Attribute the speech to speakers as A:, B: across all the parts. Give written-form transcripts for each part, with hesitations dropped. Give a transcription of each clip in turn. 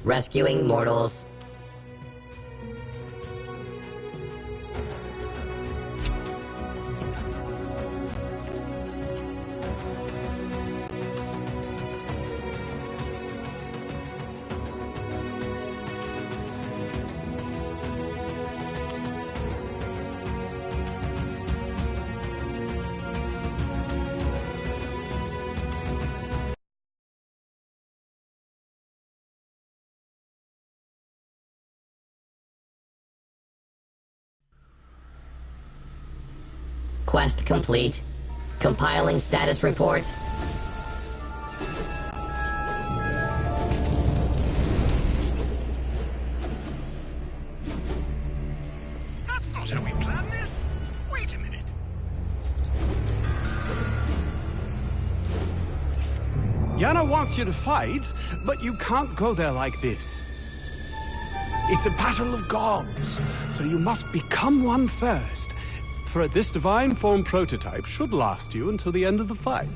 A: Rescuing mortals. Quest complete. Compiling status report.
B: That's not how we planned this. Wait a minute.
C: Yana wants you to fight, but you can't go there like this. It's a battle of gods, so you must become one first. For this divine form prototype should last you until the end of the fight.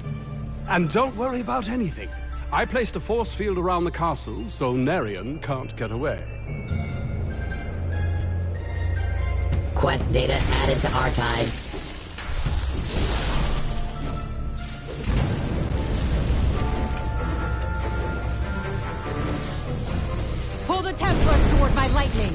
C: And don't worry about anything. I placed a force field around the castle, so Nerion can't get away.
A: Quest data added to archives.
D: Pull the Templars toward my lightning!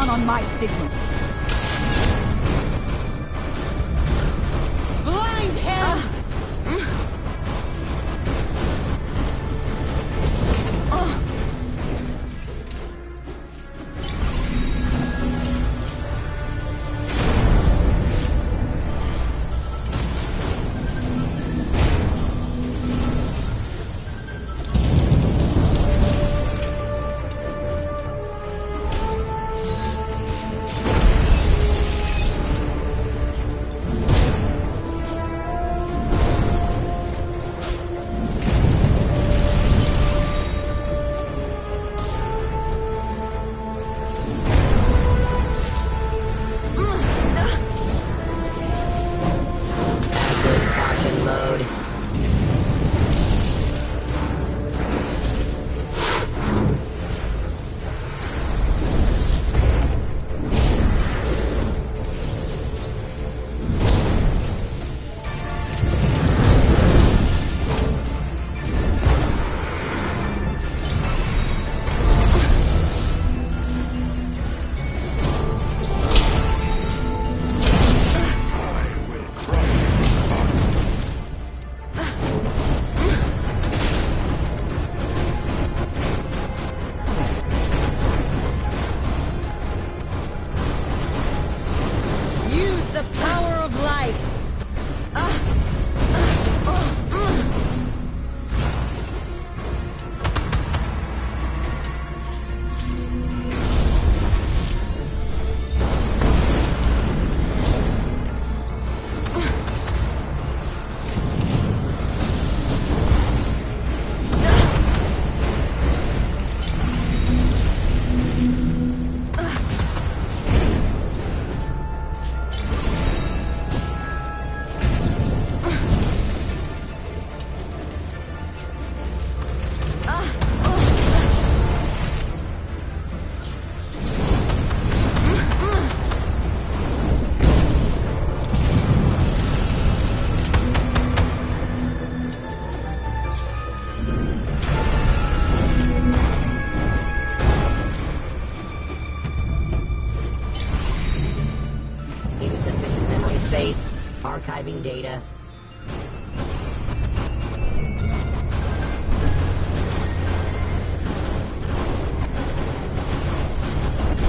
D: On my signal. Blind him!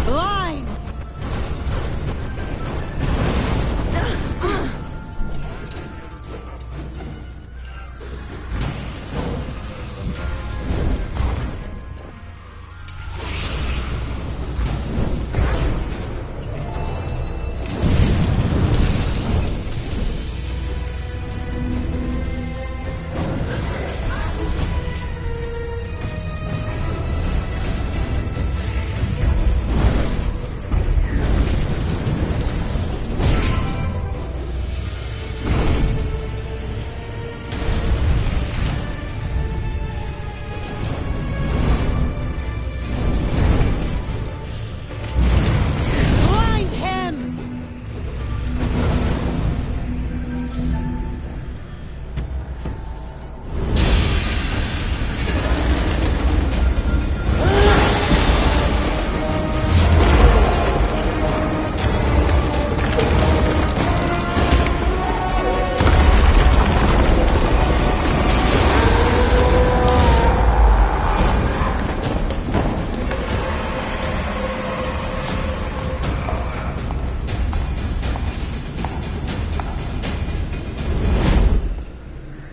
D: Blind! Blind him!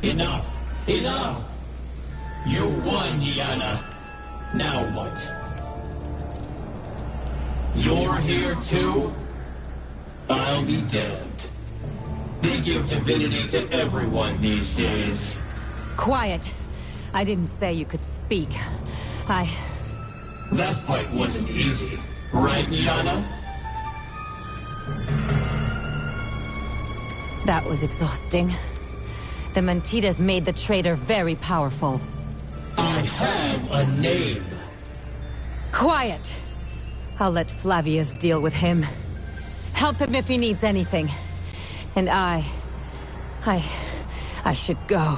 E: Enough! Enough! You won, Yana. Now what? You're here too? I'll be damned. They give divinity to everyone these days.
D: Quiet. I didn't say you could speak.
E: That fight wasn't easy, right, Yana?
D: That was exhausting. The Mantitas made the traitor very powerful.
E: I have a name.
D: Quiet! I'll let Flavius deal with him. Help him if he needs anything. And I should go.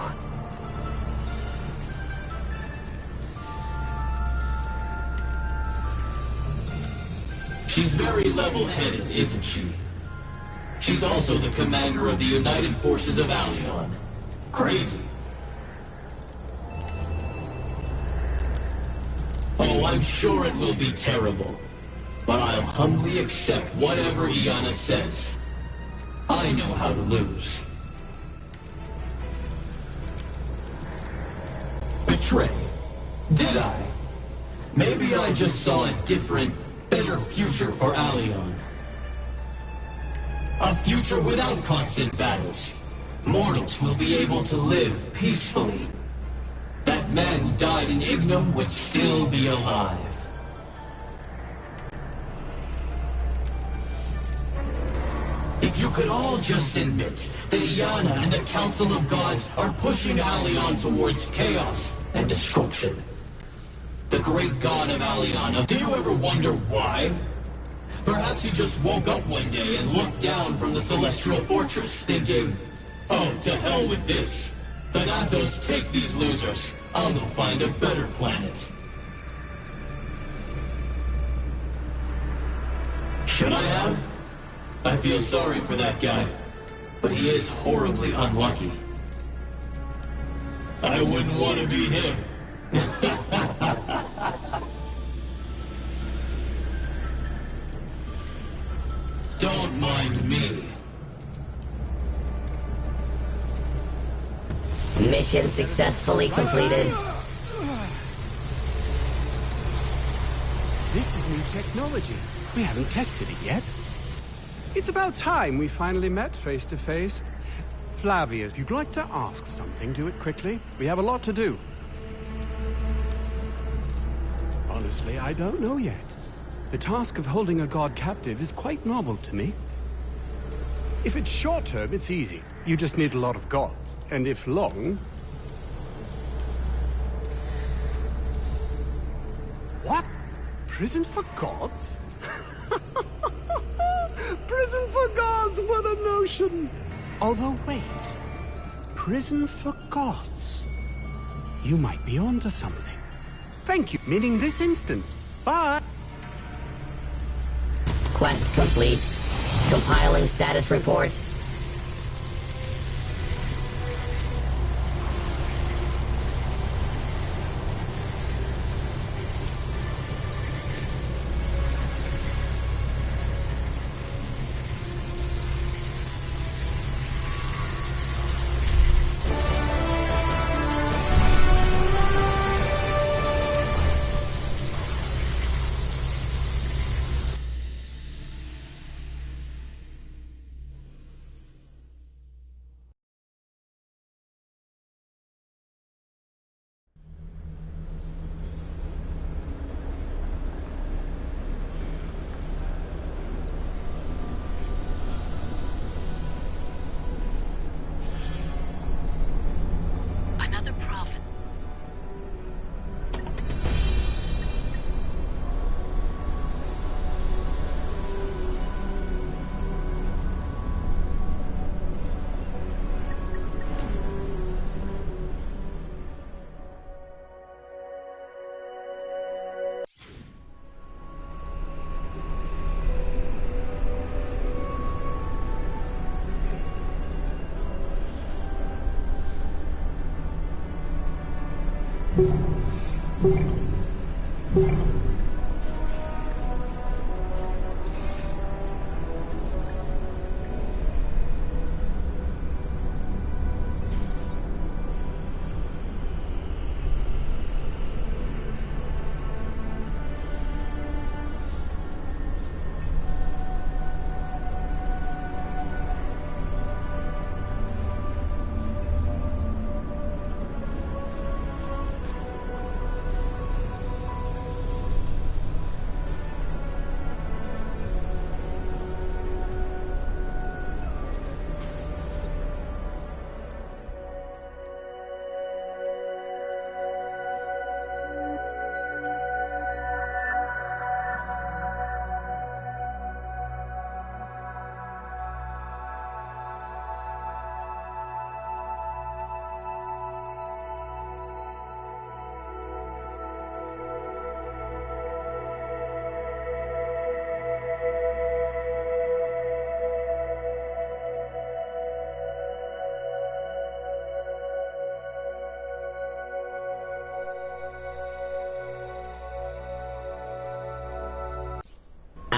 E: She's very level-headed, isn't she? She's also the commander of the United Forces of Allion. Crazy. Oh, I'm sure it will be terrible. But I'll humbly accept whatever Iana says. I know how to lose. Betray? Did I? Maybe I just saw a different, better future for Allion. A future without constant battles. Mortals will be able to live peacefully. That man who died in Ignum would still be alive. If you could all just admit that Iana and the Council of Gods are pushing Allion towards chaos and destruction. The great god of Allion, do you ever wonder why? Perhaps he just woke up one day and looked down from the Celestial Fortress, thinking, oh, to hell with this. Thanatos, take these losers. I'll go find a better planet. Should I have? I feel sorry for that guy, but he is horribly unlucky. I wouldn't want to be him. Don't mind me.
A: Mission successfully completed.
C: This is new technology. We haven't tested it yet. It's about time we finally met face to face. Flavius, if you'd like to ask something, do it quickly. We have a lot to do. Honestly, I don't know yet. The task of holding a god captive is quite novel to me. If it's short-term, it's easy. You just need a lot of gods. And if long... What? Prison for gods? Prison for gods, what a notion! Although, wait. Prison for gods? You might be onto something. Thank you, meaning this instant. Bye!
A: Quest complete. Compiling status report.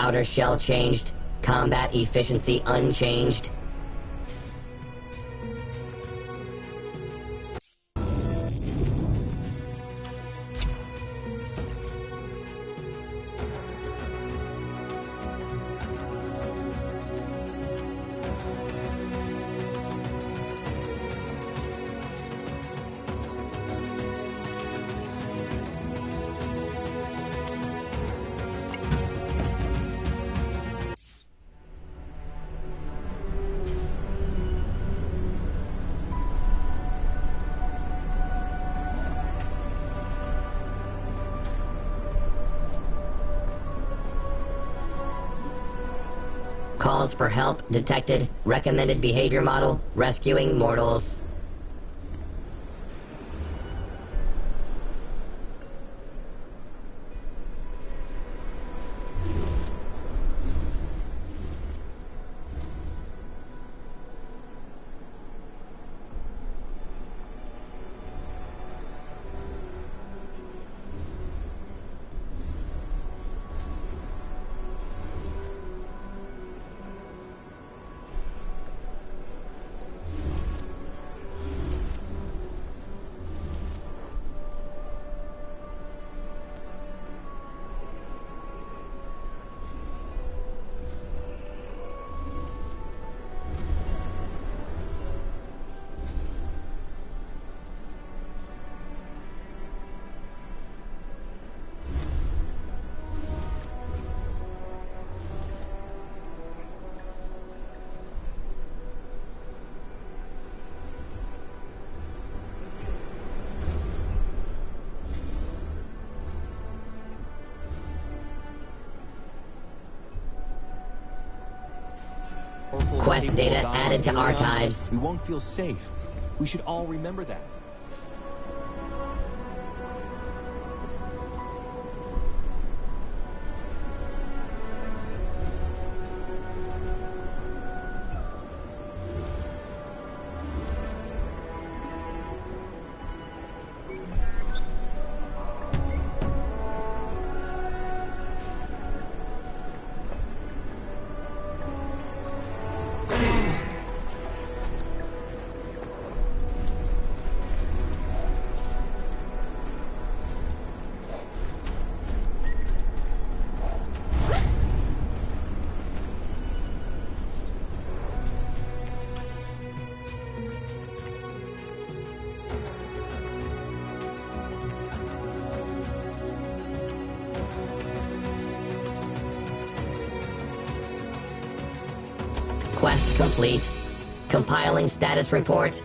A: Outer shell changed. Combat efficiency unchanged. Calls for help detected. Recommended behavior model, rescuing mortals. Quest data added to archives.
F: We won't feel safe. We should all remember that.
A: Quest complete. Compiling status report.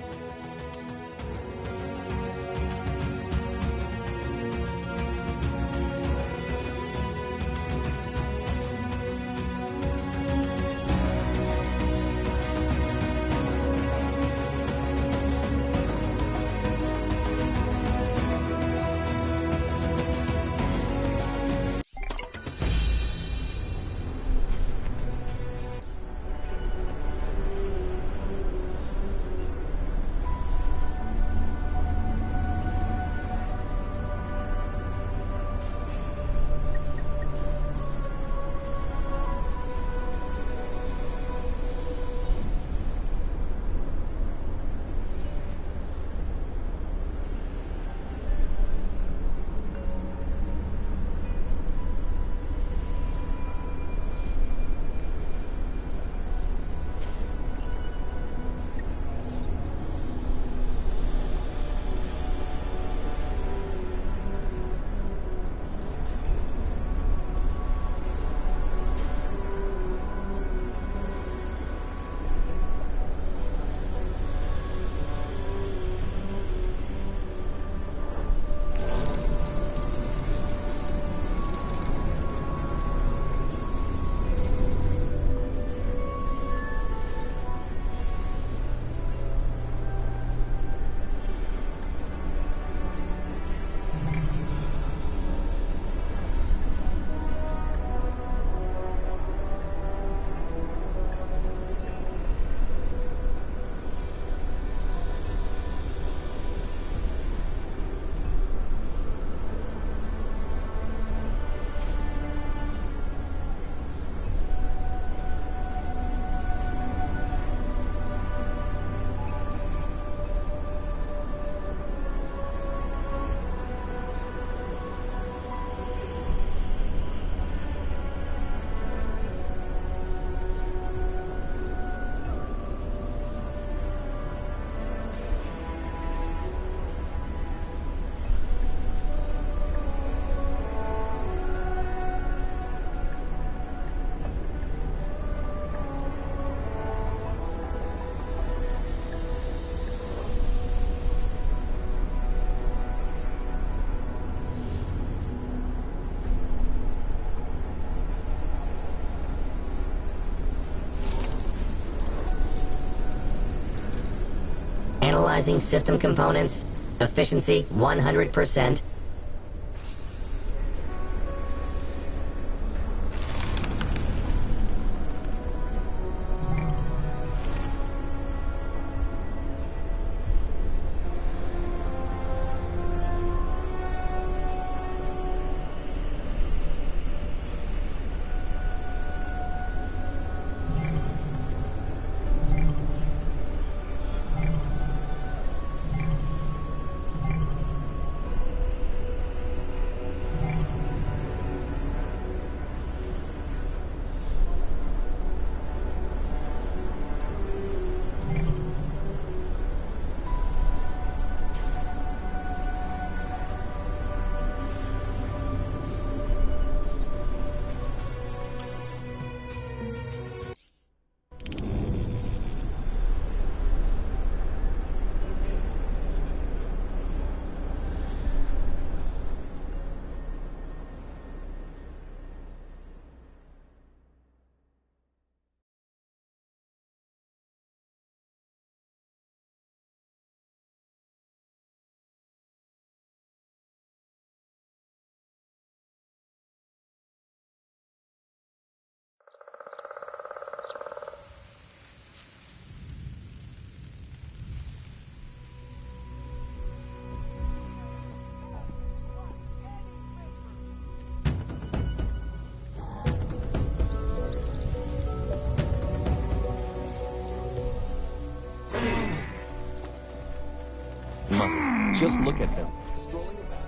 A: Analyzing system components. Efficiency 100%.
F: Mother, just look at them. Strolling about.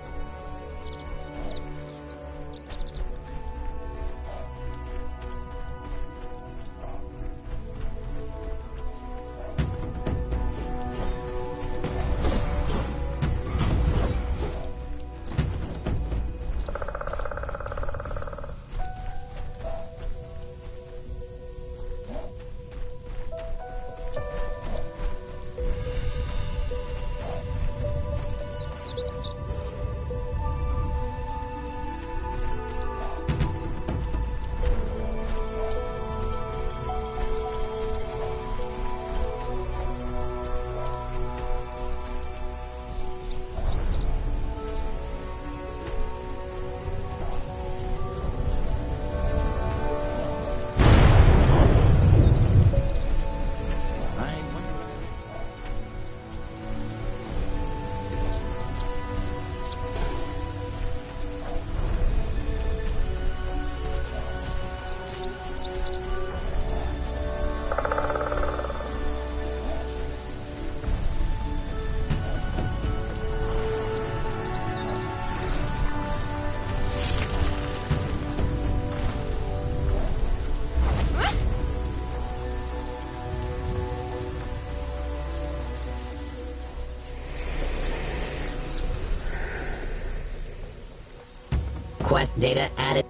A: Quest data added.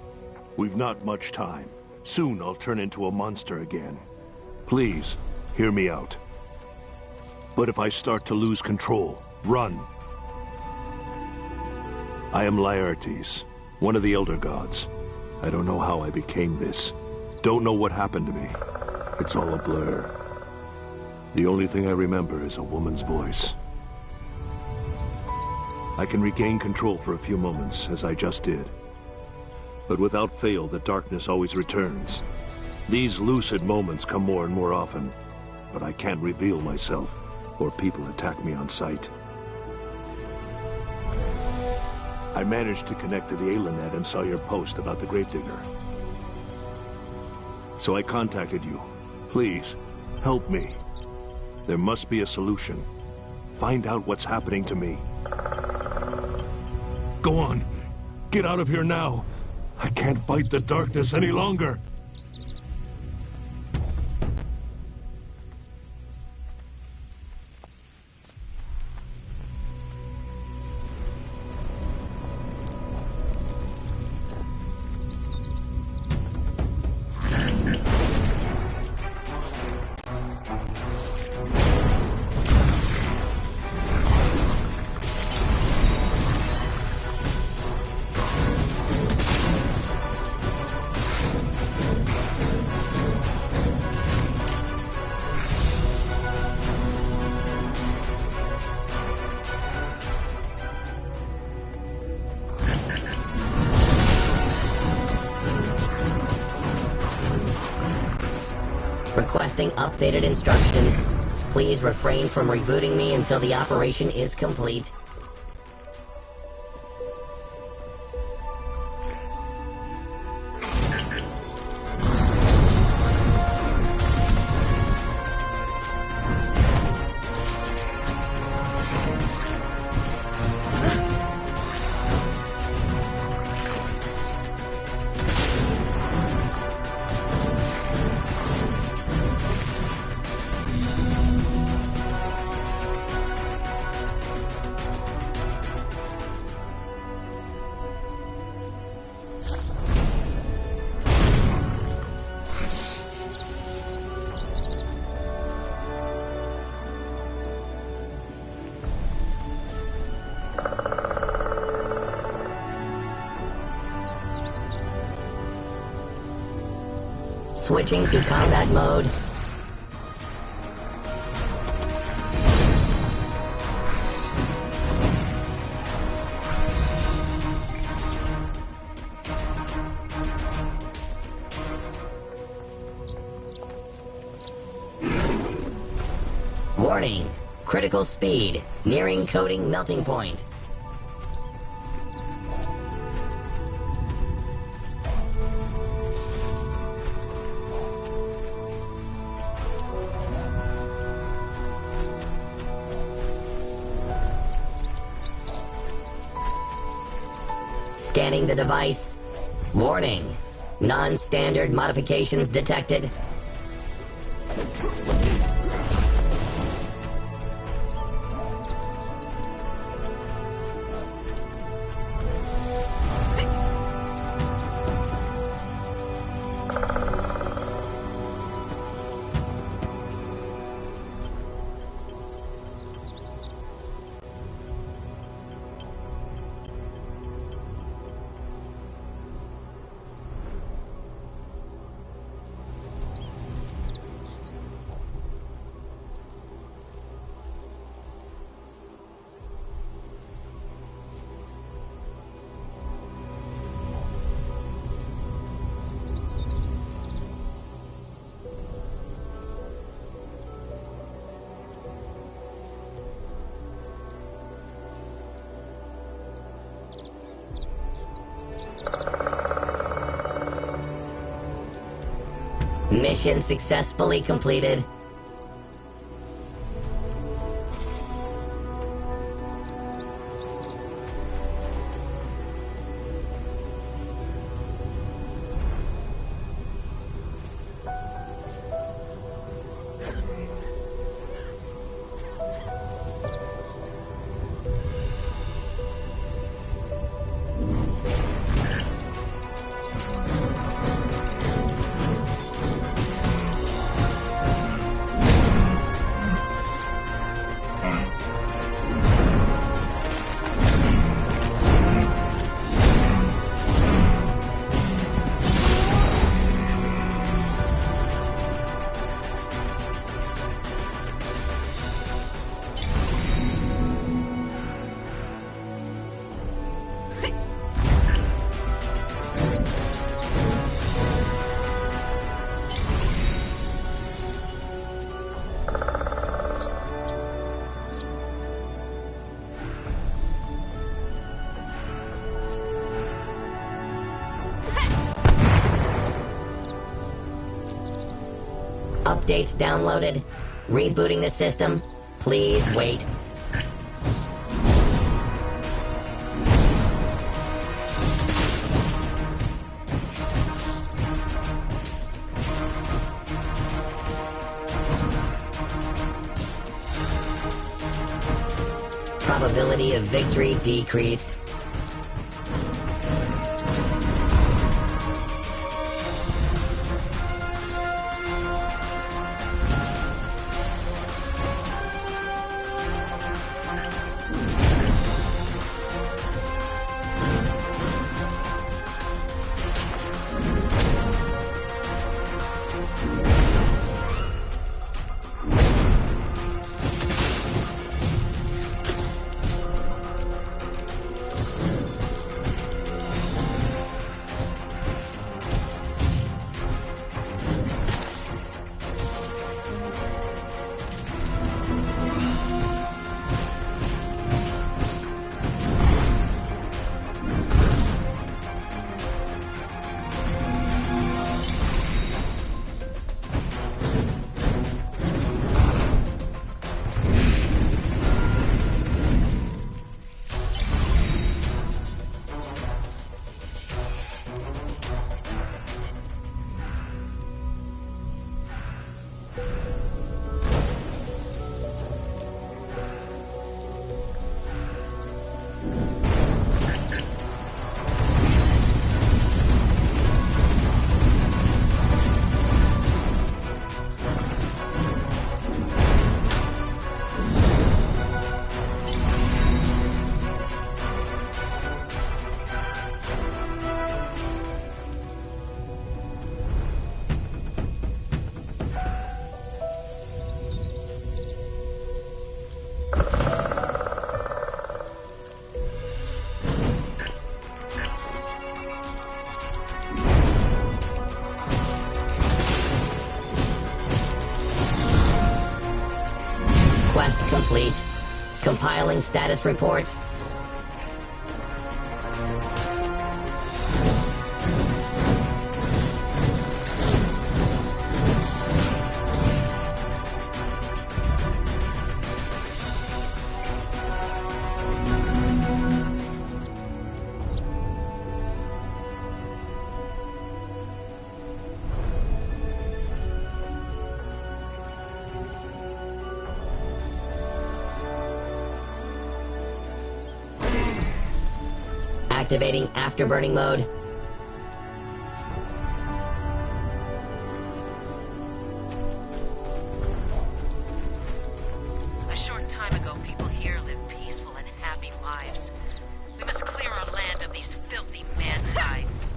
G: We've not much time. Soon I'll turn into a monster again. Please, hear me out. But if I start to lose control, run. I am Laertes, one of the Elder Gods. I don't know how I became this. Don't know what happened to me. It's all a blur. The only thing I remember is a woman's voice. I can regain control for a few moments, as I just did. But without fail, the darkness always returns. These lucid moments come more and more often, but I can't reveal myself, or people attack me on sight. I managed to connect to the Ailenet and saw your post about the Gravedigger. So I contacted you. Please, help me. There must be a solution. Find out what's happening to me. Go on. Get out of here now. I can't fight the darkness any longer.
A: requesting updated instructions. Please refrain from rebooting me until the operation is complete. Switching to combat mode. Warning. Critical speed. Nearing coding melting point. Scanning the device. Warning. Non-standard modifications detected. Mission successfully completed. Updates downloaded. Rebooting the system. Please wait. Probability of victory decreased. Quest complete. Compiling status report. Activating afterburning mode.
H: A short time ago, people here lived peaceful and happy lives. We must clear our land of these filthy man-tides.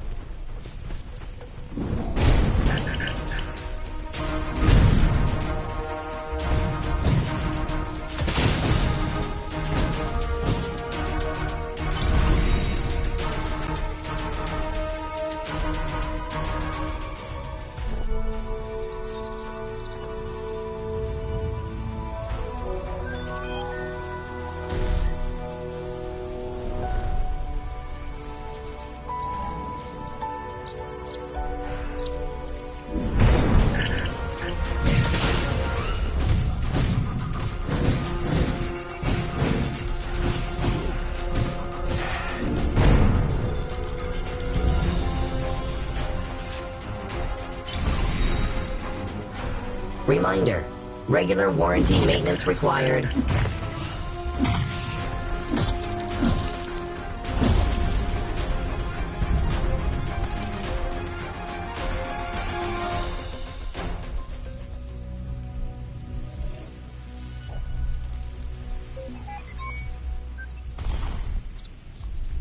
A: Reminder, regular warranty maintenance required.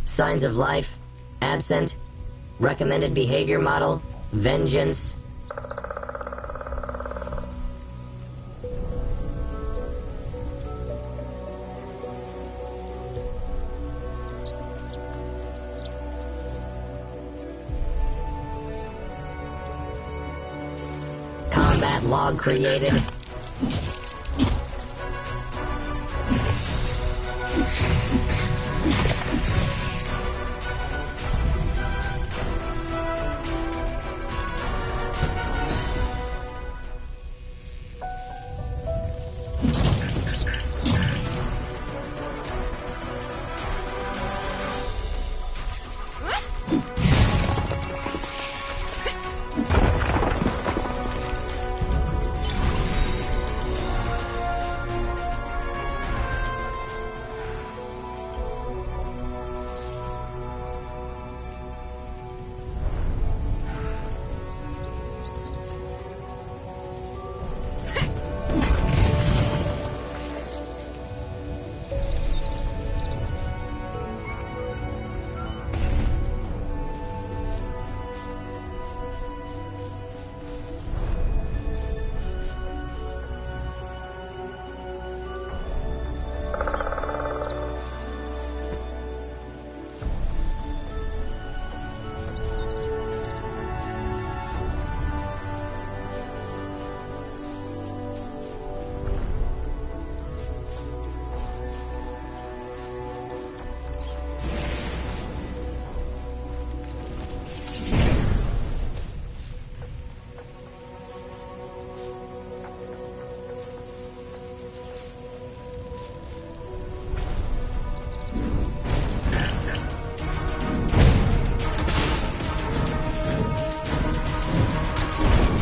A: Signs of life, absent. Recommended behavior model, vengeance. Combat log created.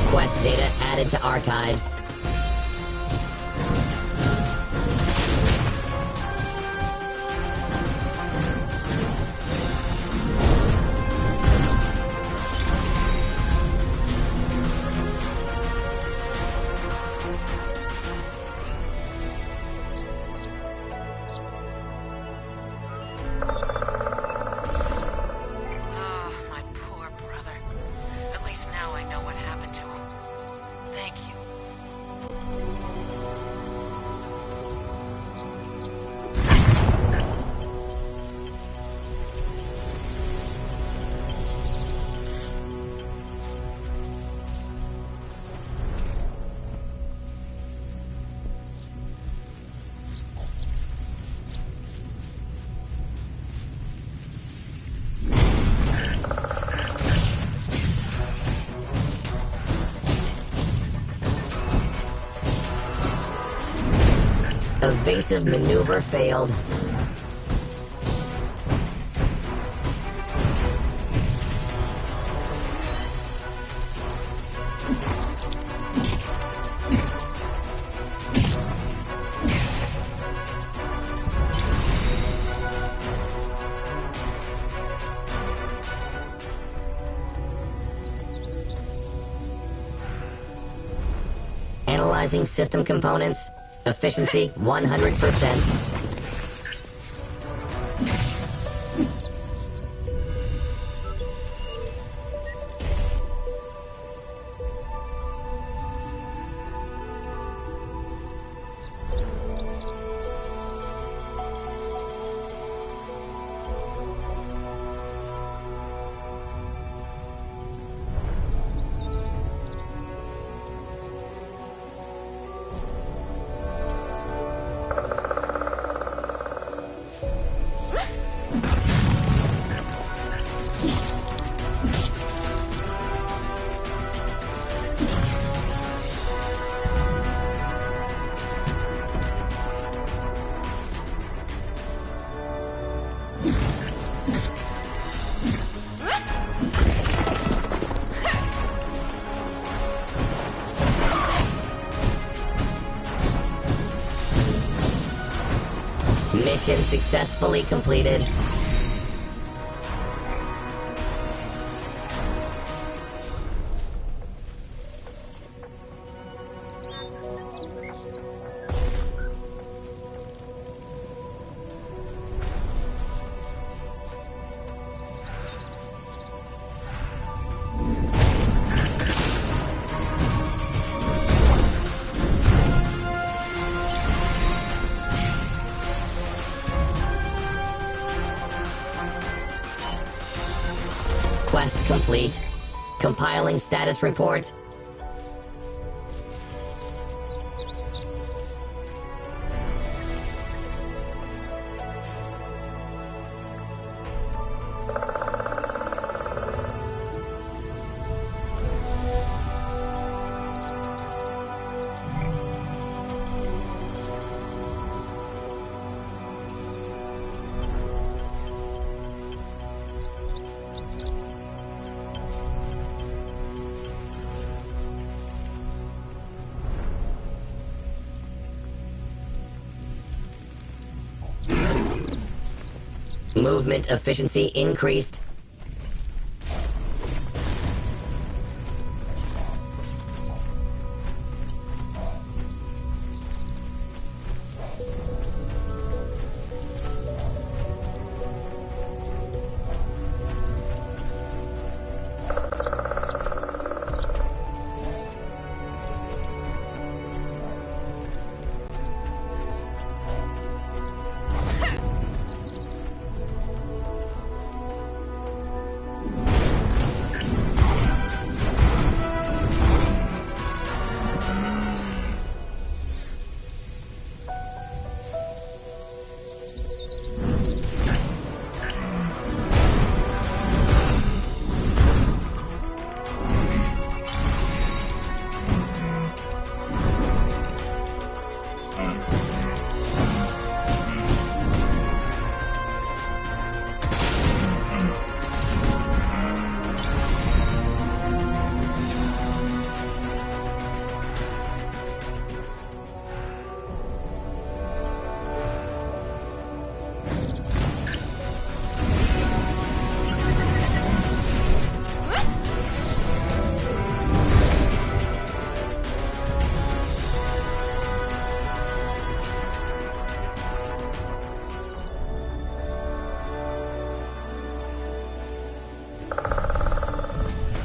A: Quest data added to archives. Evasive maneuver failed. Analyzing system components. Efficiency 100%. Mission successfully completed. Quest complete. Compiling status report. Movement efficiency increased.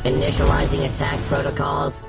A: Initializing attack protocols.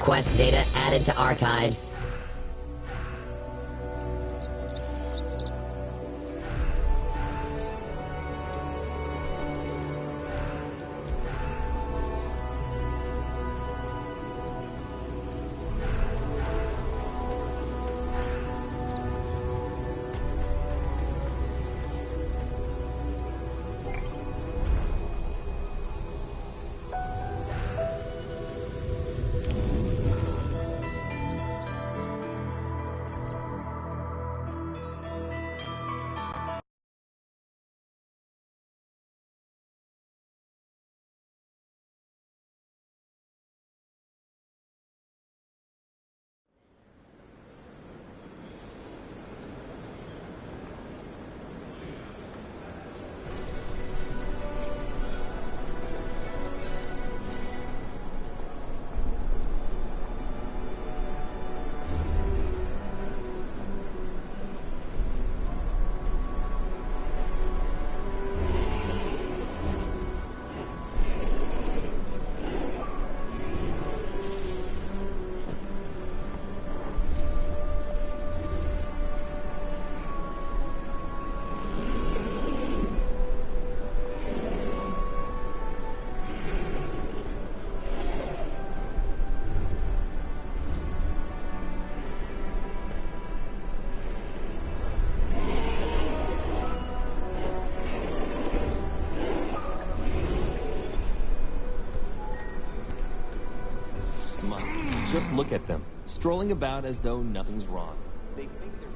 A: Quest data added to archives.
F: Come on, just look at them, strolling about as though nothing's wrong. They think they're...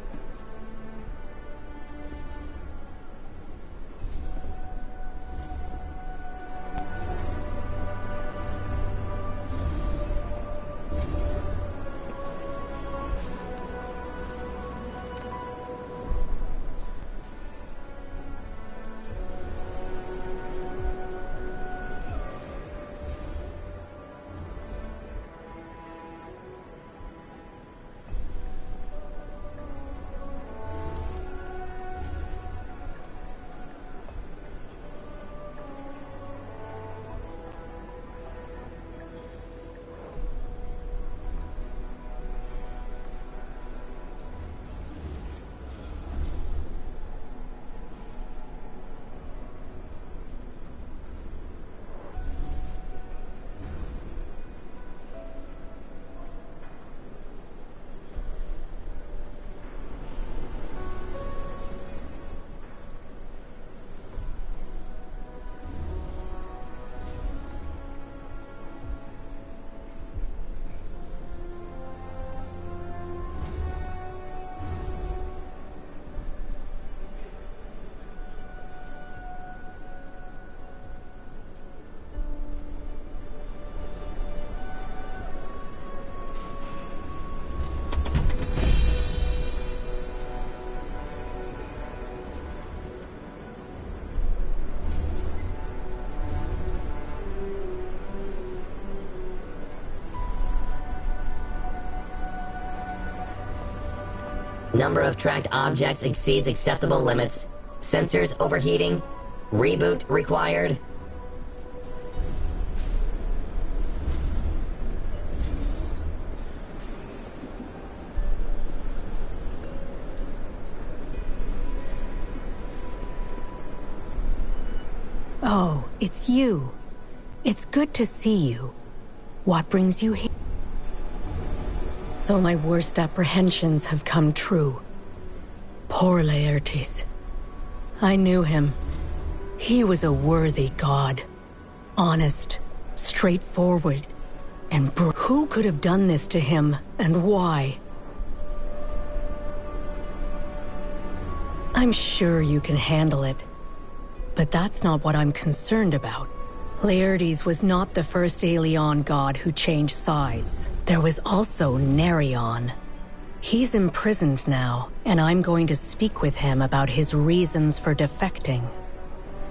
A: Number of tracked objects exceeds acceptable limits. Sensors overheating. Reboot required.
I: Oh, it's you. It's good to see you. What brings you here? So my worst apprehensions have come true. Poor Laertes. I knew him. He was a worthy god. Honest, straightforward, and who could have done this to him, and why? I'm sure you can handle it. But that's not what I'm concerned about. Laertes was not the first Aeolian god who changed sides. There was also Nerion. He's imprisoned now, and I'm going to speak with him about his reasons for defecting.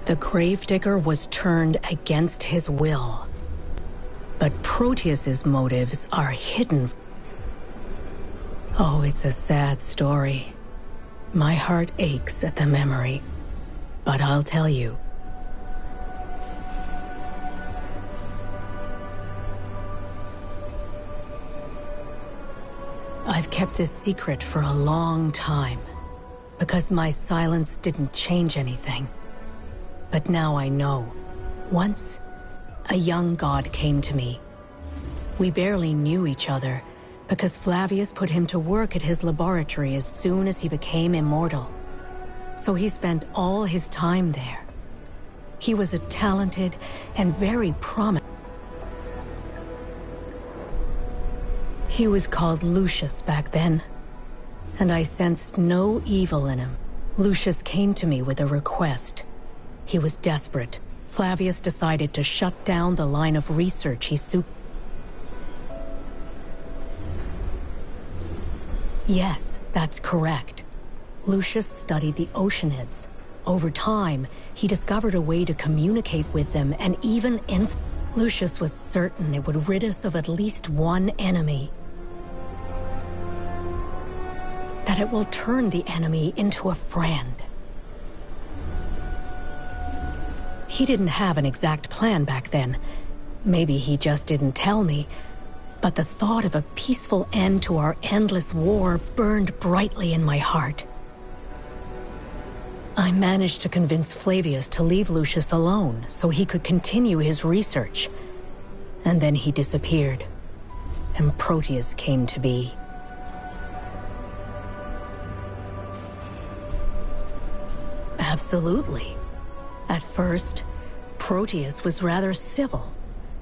I: The Gravedigger was turned against his will. But Proteus's motives are hidden. Oh, it's a sad story. My heart aches at the memory. But I'll tell you. I've kept this secret for a long time, because my silence didn't change anything. But now I know. Once, a young god came to me. We barely knew each other, because Flavius put him to work at his laboratory as soon as he became immortal. So he spent all his time there. He was a talented and very promising. He was called Lucius back then, and I sensed no evil in him. Lucius came to me with a request. He was desperate. Flavius decided to shut down the line of research he Yes, that's correct. Lucius studied the Oceanids. Over time, he discovered a way to communicate with them and even Lucius was certain it would rid us of at least one enemy. That it will turn the enemy into a friend. He didn't have an exact plan back then. Maybe he just didn't tell me. But the thought of a peaceful end to our endless war burned brightly in my heart. I managed to convince Flavius to leave Lucius alone so he could continue his research. And then he disappeared, and Proteus came to be. Absolutely. At first, Proteus was rather civil.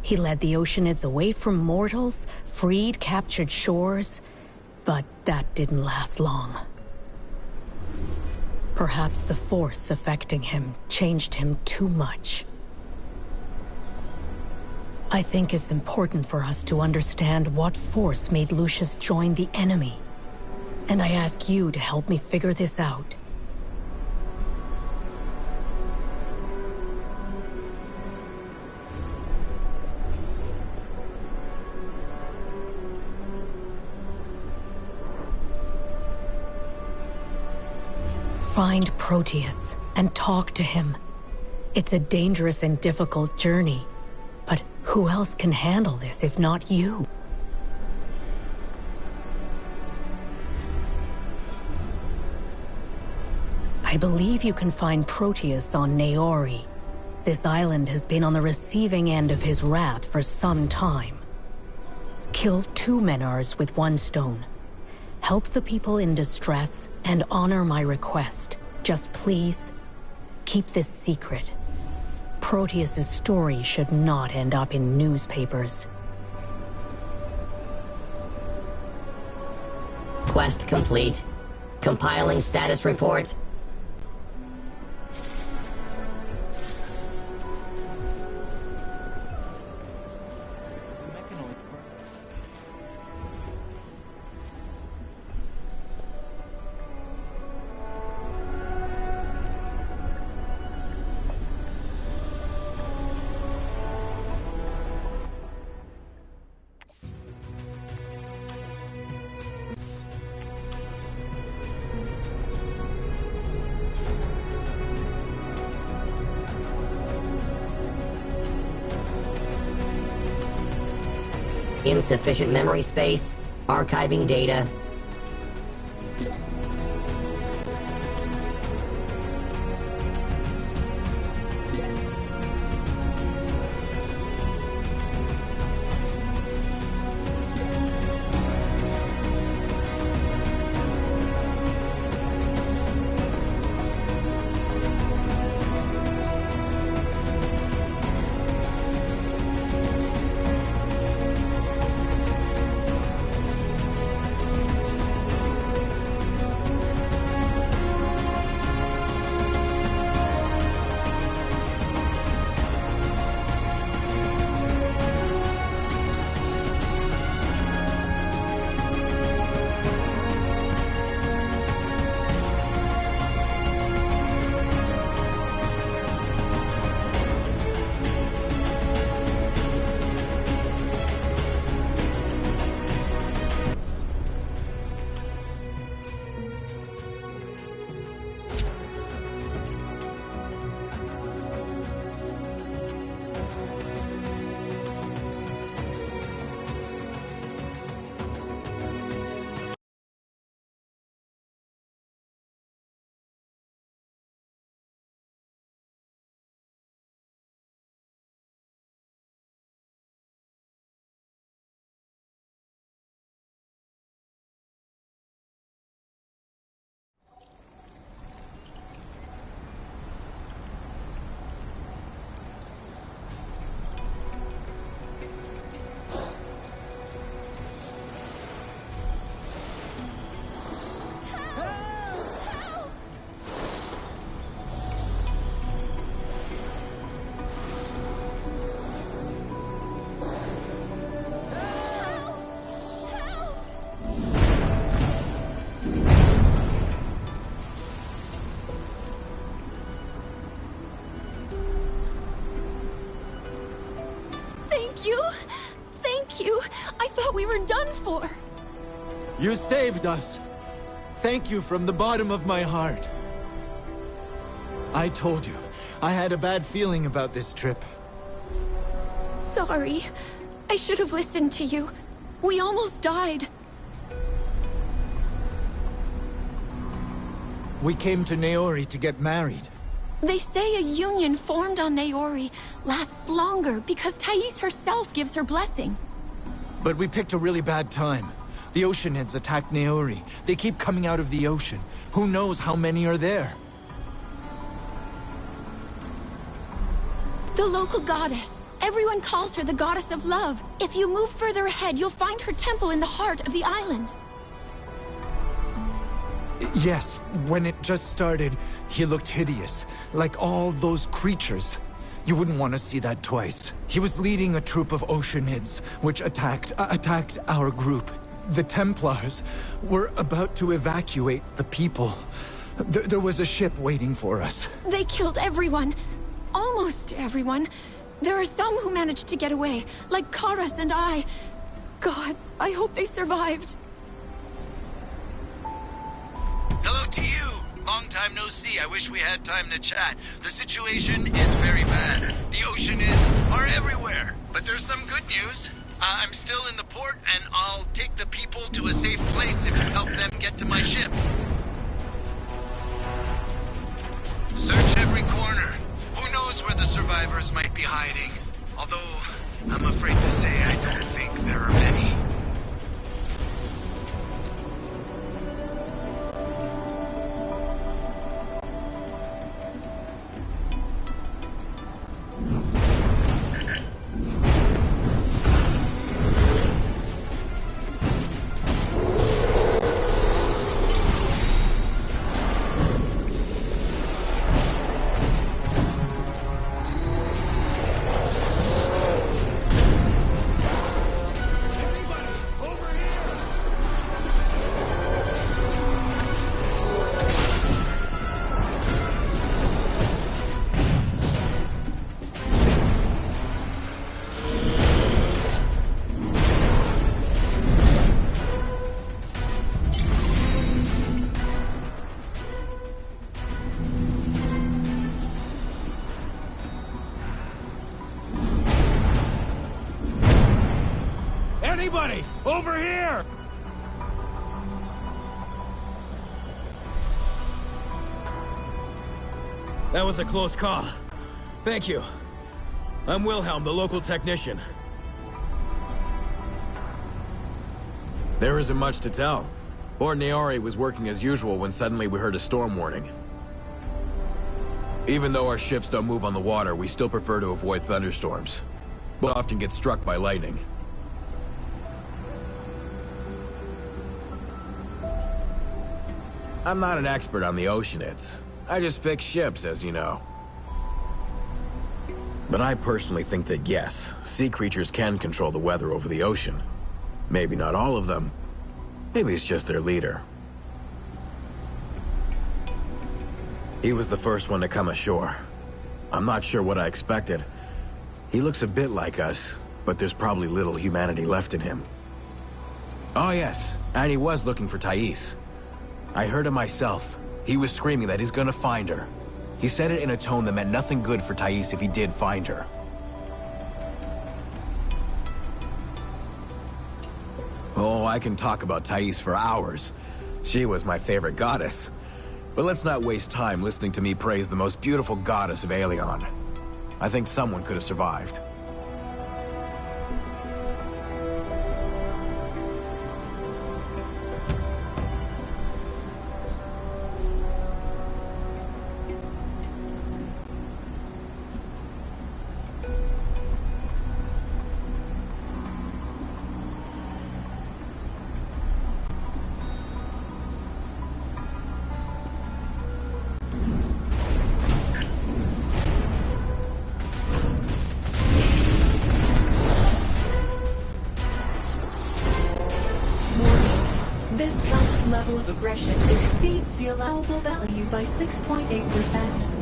I: He led the Oceanids away from mortals, freed captured shores, but that didn't last long. Perhaps the force affecting him changed him too much. I think it's important for us to understand what force made Lucius join the enemy. And I ask you to help me figure this out. Find Proteus and talk to him. It's a dangerous and difficult journey, but who else can handle this if not you? I believe you can find Proteus on Naori. This island has been on the receiving end of his wrath for some time. Kill 2 Menars with 1 stone. Help the people in distress and honor my request. Just please, keep this secret. Proteus's story should not end up in newspapers.
A: Quest complete. Compiling status report. Insufficient memory space, archiving data.
J: you! I thought we were done for!
K: You saved us. Thank you from the bottom of my heart. I told you, I had a bad feeling about this trip.
J: Sorry. I should have listened to you. We almost died.
K: We came to Naori to get married.
J: They say a union formed on Naori lasts longer because Thais herself gives her blessing.
K: But we picked a really bad time. The Oceanids attacked Naori. They keep coming out of the ocean. Who knows how many are there?
J: The local goddess. Everyone calls her the goddess of love. If you move further ahead, you'll find her temple in the heart of the island.
K: Yes, when it just started, he looked hideous, like all those creatures. You wouldn't want to see that twice. He was leading a troop of Oceanids, which attacked our group. The Templars were about to evacuate the people. There was a ship waiting for us.
J: They killed everyone. Almost everyone. There are some who managed to get away, like Karas and I. Gods, I hope they survived.
L: Hello to you! Long time no see. I wish we had time to chat. The situation is very bad. The Oceanids are everywhere. But there's some good news. I'm still in the port, and I'll take the people to a safe place if you help them get to my ship. Search every corner. Who knows where the survivors might be hiding? Although, I'm afraid to say I don't think there are many.
B: Anybody! Over here!
M: That was a close call. Thank you. I'm Wilhelm, the local technician. There isn't much to tell. Port Naori was working as usual when suddenly we heard a storm warning. Even though our ships don't move on the water, we still prefer to avoid thunderstorms. We'll often get struck by lightning. I'm not an expert on the Oceanids. I just fix ships, as you know. But I personally think that yes, sea creatures can control the weather over the ocean. Maybe not all of them. Maybe it's just their leader. He was the first one to come ashore. I'm not sure what I expected. He looks a bit like us, but there's probably little humanity left in him. Oh yes, and he was looking for Thais. I heard him myself. He was screaming that he's gonna find her. He said it in a tone that meant nothing good for Thais if he did find her. Oh, I can talk about Thais for hours. She was my favorite goddess. But let's not waste time listening to me praise the most beautiful goddess of Aelion. I think someone could have survived.
N: This bounce level of aggression exceeds the allowable value by 6.8%.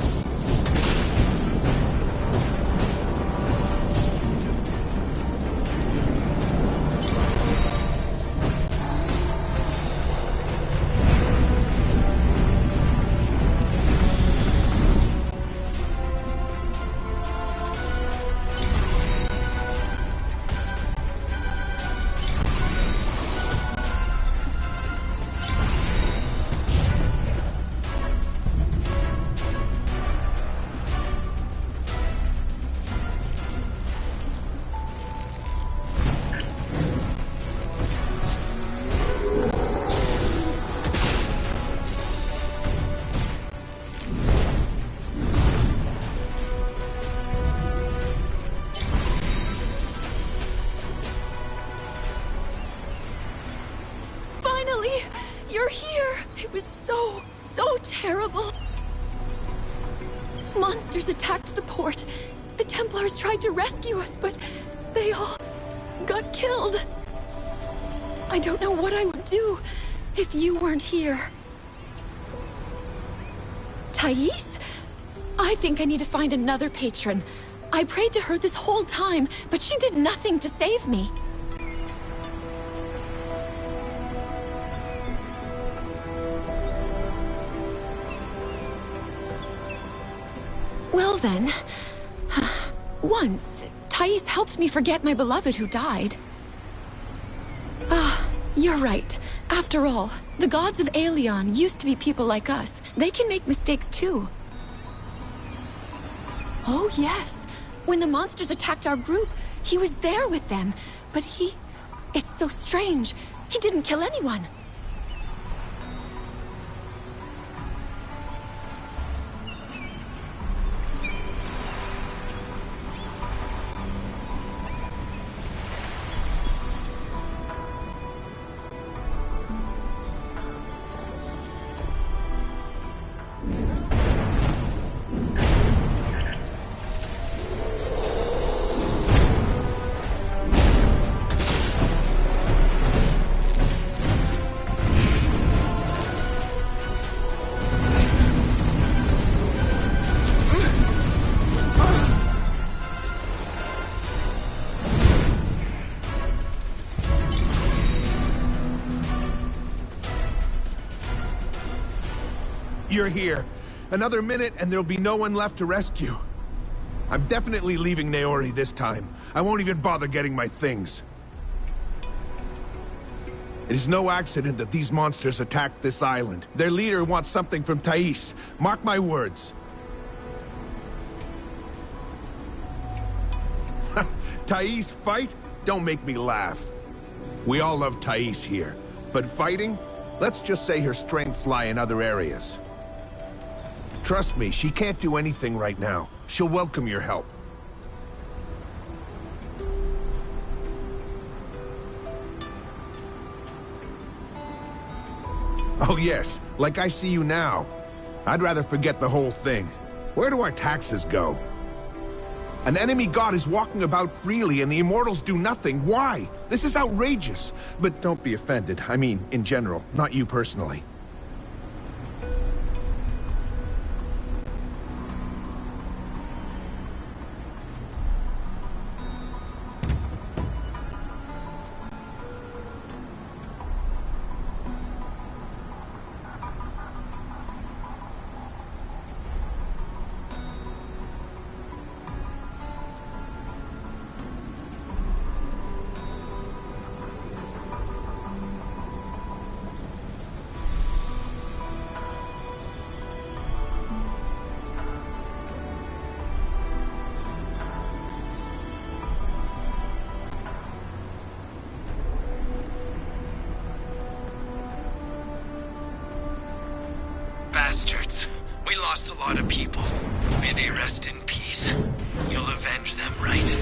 J: you're here! It was so terrible. Monsters attacked the port. The Templars tried to rescue us, but they all got killed. I don't know what I would do if you weren't here. Thais? I think I need to find another patron. I prayed to her this whole time, but she did nothing to save me. Well then, once, Thais helped me forget my beloved who died. You're right. After all, the gods of Aelion used to be people like us. They can make mistakes too. Oh yes. When the monsters attacked our group, he was there with them. But it's so strange. He didn't kill anyone.
O: You're here. Another minute and there'll be no one left to rescue. I'm definitely leaving Naori this time. I won't even bother getting my things. It is no accident that these monsters attacked this island. Their leader wants something from Thais. Mark my words. Thais fight? Don't make me laugh. We all love Thais here. But fighting? Let's just say her strengths lie in other areas. Trust me, she can't do anything right now. She'll welcome your help. Oh yes, like I see you now. I'd rather forget the whole thing. Where do our taxes go? An enemy god is walking about freely and the immortals do nothing. Why? This is outrageous. But don't be offended. I mean, in general, not you personally.
L: Bastards. We lost a lot of people. May they rest in peace. You'll avenge them, right?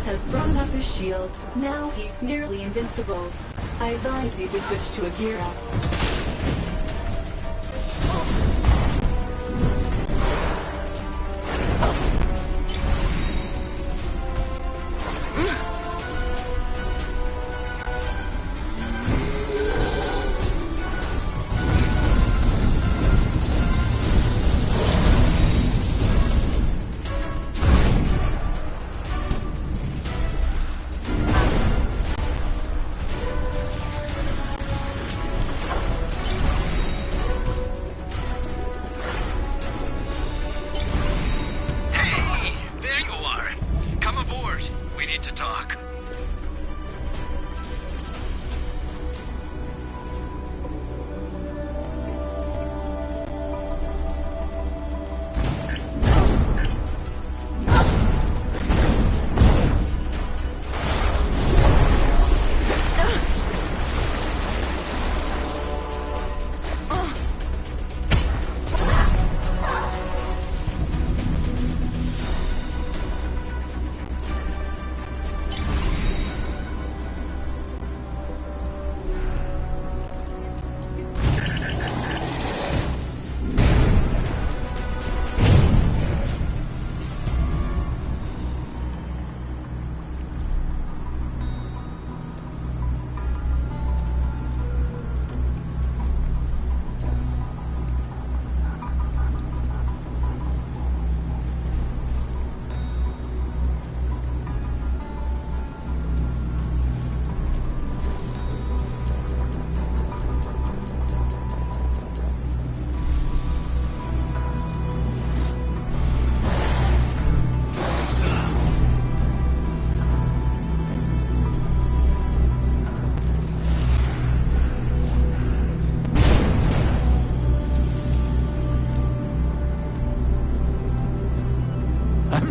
N: Caius has brought up his shield. Now he's nearly invincible. I advise you to switch to a gear up.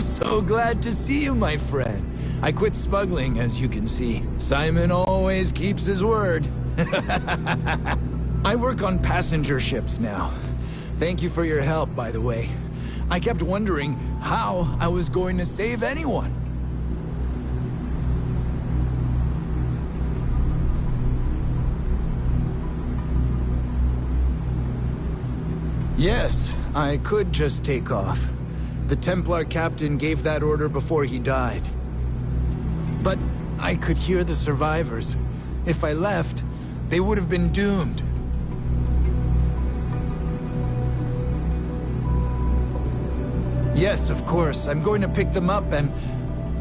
K: So glad to see you, my friend. I quit smuggling, as you can see. Simon always keeps his word. I work on passenger ships now. Thank you for your help, by the way. I kept wondering how I was going to save anyone. Yes, I could just take off. The Templar captain gave that order before he died. But I could hear the survivors. If I left, they would have been doomed. Yes, of course. I'm going to pick them up and...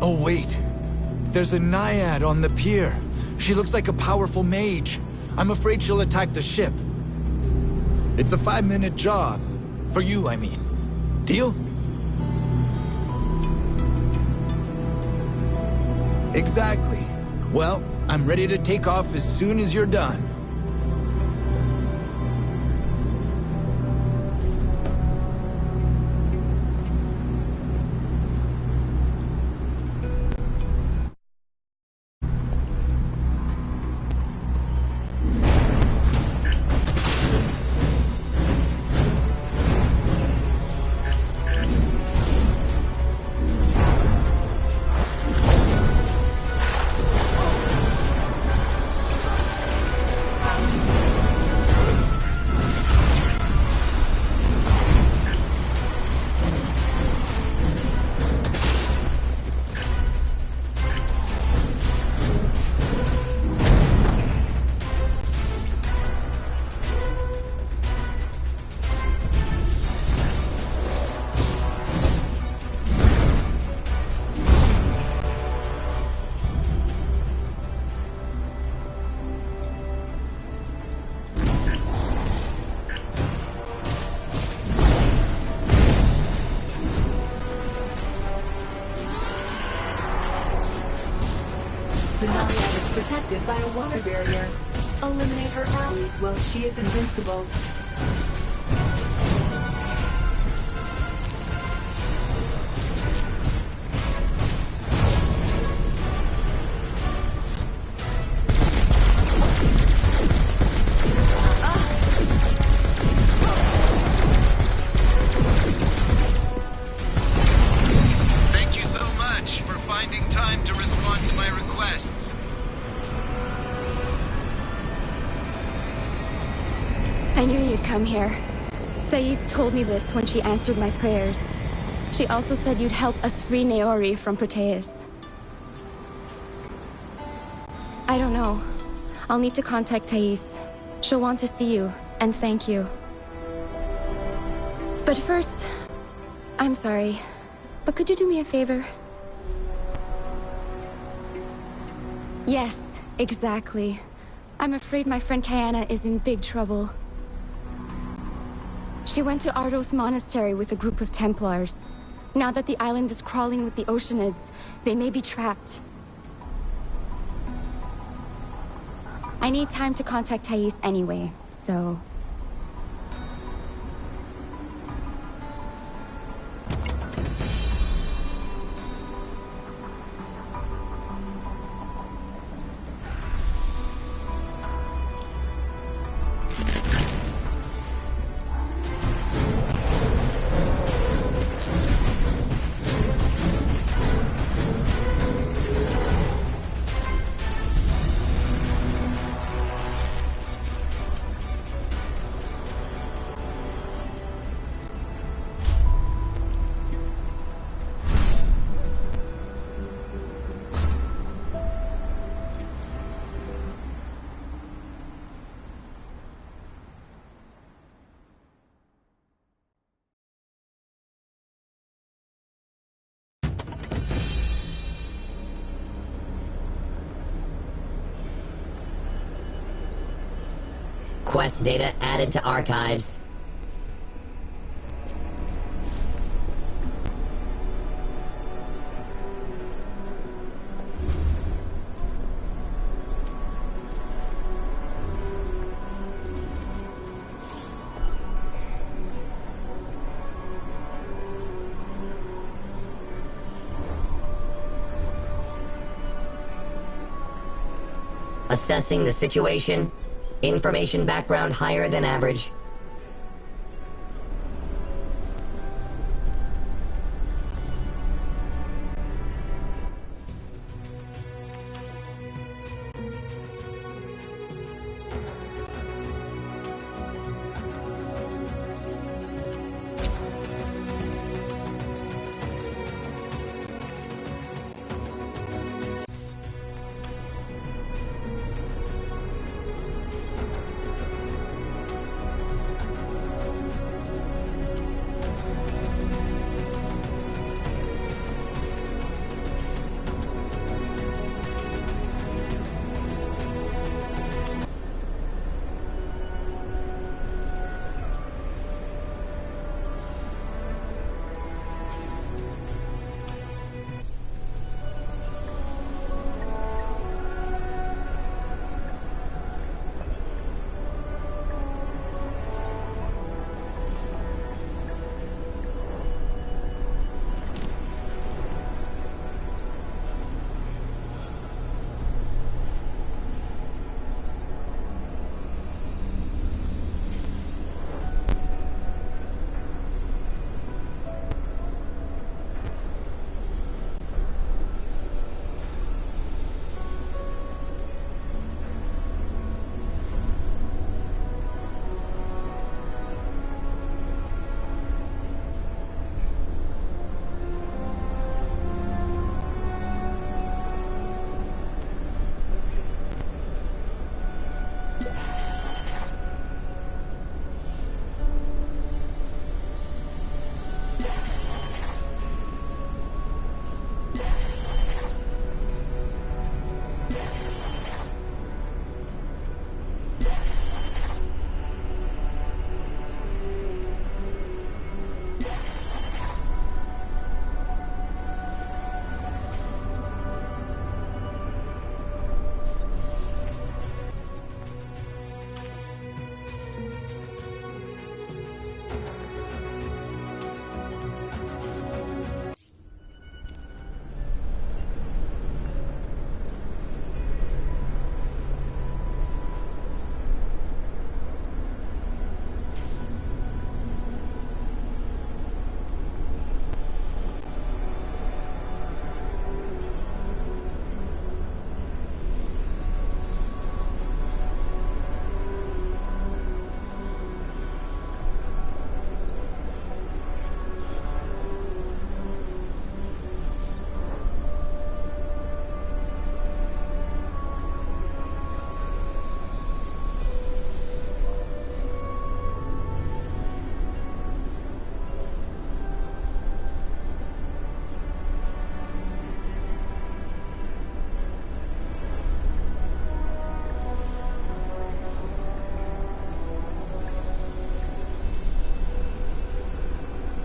K: Oh, wait. There's a Naiad on the pier. She looks like a powerful mage. I'm afraid she'll attack the ship. It's a 5-minute job. For you, I mean. Deal? Exactly. Well, I'm ready to take off as soon as you're done.
N: The Naiad is protected by a water barrier. Eliminate her allies while she is invincible.
L: Thank you so much for finding time to
P: come here. Thais told me this when she answered my prayers. She also said you'd help us free Naori from Proteus. I don't know. I'll need to contact Thais. She'll want to see you, and thank you. But first, I'm sorry, but could you do me a favor? Yes, exactly. I'm afraid my friend Kayana is in big trouble. She went to Ardos Monastery with a group of Templars. Now that the island is crawling with the Oceanids, they may be trapped. I need time to contact Thais anyway, so...
A: Quest data added to archives. Assessing the situation. Information background higher than average.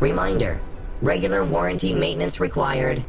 A: Reminder, regular warranty maintenance required.